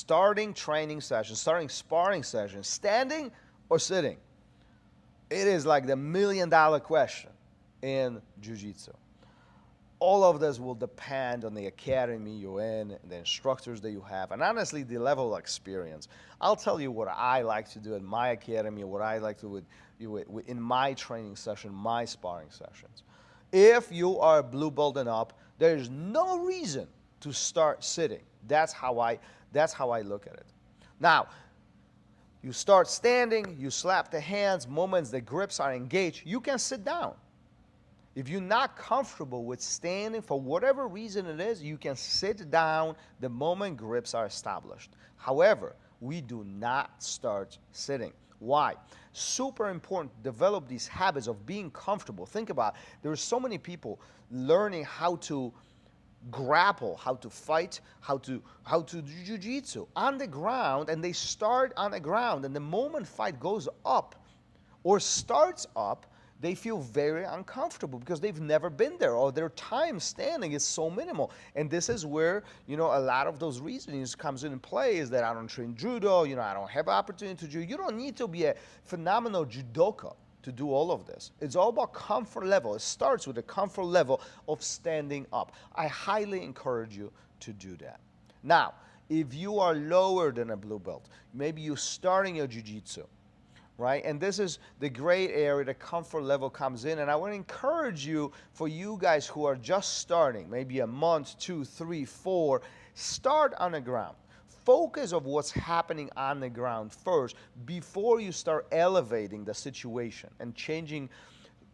starting training session, starting sparring session, standing or sitting? It is like the $1,000,000 question in Jiu-Jitsu. All of this will depend on the academy you're in, the instructors that you have, and honestly, the level of experience. I'll tell you what I like to do in my academy, what I like to do in my training session, my sparring sessions. If you are a blue belt and up, there's no reason to start sitting. That's how I look at it. Now, you start standing, you slap the hands, moments the grips are engaged, you can sit down. If you're not comfortable with standing, for whatever reason it is, you can sit down the moment grips are established. However, we do not start sitting. Why? Super important to develop these habits of being comfortable. Think about it. There are so many people learning how to grapple, how to fight, how to do jiu-jitsu on the ground, and they start on the ground, and the moment fight goes up or starts up, they feel very uncomfortable because they've never been there, or their time standing is so minimal. And this is where, a lot of those reasonings comes in play, is that I don't train judo, I don't have opportunity to do. You don't need to be a phenomenal judoka to do all of this. It's all about comfort level. It starts with a comfort level of standing up. I highly encourage you to do that. Now, if you are lower than a blue belt, maybe you're starting your jiu-jitsu, right? And this is the great area, the comfort level comes in. And I want to encourage you, for you guys who are just starting, maybe a month, 2, 3, 4, start on the ground. Focus of what's happening on the ground first before you start elevating the situation and changing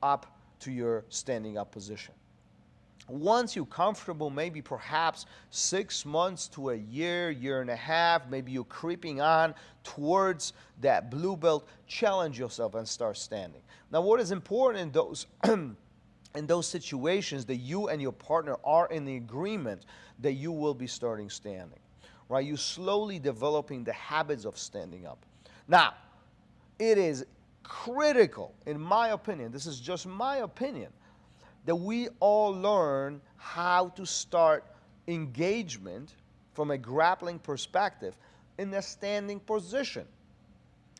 up to your standing up position. Once you're comfortable, maybe perhaps 6 months to a year, year and a half, maybe you're creeping on towards that blue belt, challenge yourself and start standing. Now, what is important in those situations, that you and your partner are in the agreement that you will be starting standing, right? You're slowly developing the habits of standing up. Now, it is critical, in my opinion, this is just my opinion, that we all learn how to start engagement from a grappling perspective in a standing position.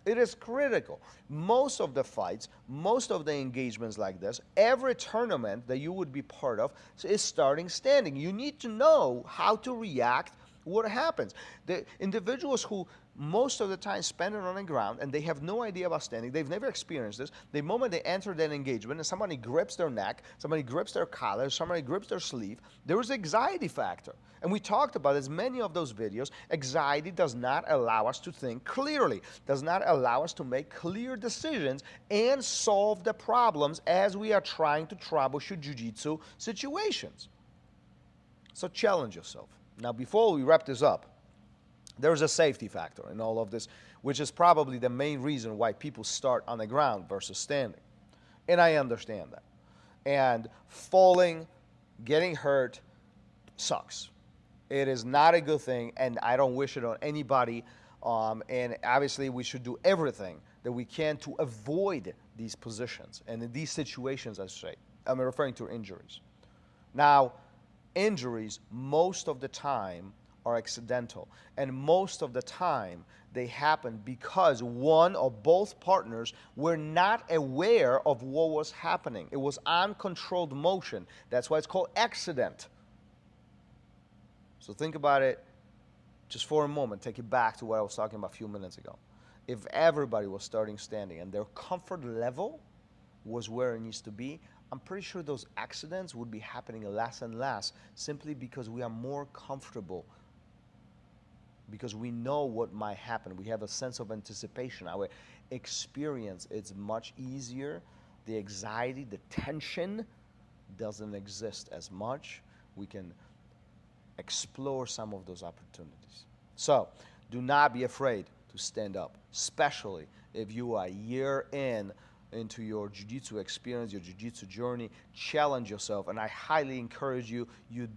It is critical. Most of the fights, most of the engagements like this, every tournament that you would be part of is starting standing. You need to know how to react, what happens. The individuals who most of the time spend it on the ground and they have no idea about standing, they've never experienced this, the moment they enter that engagement and somebody grips their neck, somebody grips their collar, somebody grips their sleeve, there is an anxiety factor. And we talked about as many of those videos, anxiety does not allow us to think clearly, does not allow us to make clear decisions and solve the problems as we are trying to troubleshoot jiu-jitsu situations. So challenge yourself. Now, before we wrap this up, there's a safety factor in all of this, which is probably the main reason why people start on the ground versus standing. And I understand that. And falling, getting hurt, sucks. It is not a good thing, and I don't wish it on anybody. And obviously, we should do everything that we can to avoid these positions and in these situations, I say. I'm referring to injuries. Now, injuries, most of the time, are accidental. And most of the time, they happen because one or both partners were not aware of what was happening. It was uncontrolled motion. That's why it's called accident. So think about it just for a moment. Take it back to what I was talking about a few minutes ago. If everybody was starting standing and their comfort level was where it needs to be, I'm pretty sure those accidents would be happening less and less, simply because we are more comfortable, because we know what might happen. We have a sense of anticipation. Our experience is much easier. The anxiety, the tension doesn't exist as much. We can explore some of those opportunities. So do not be afraid to stand up, especially if you are a year into your jiu-jitsu experience, your jiu-jitsu journey. Challenge yourself, and I highly encourage you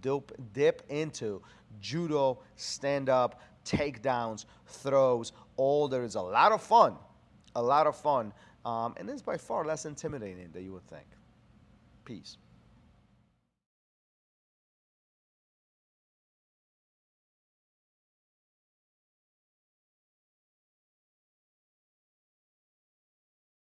dip into judo, stand up, takedowns, throws, all. There is a lot of fun, and it's by far less intimidating than you would think. Peace.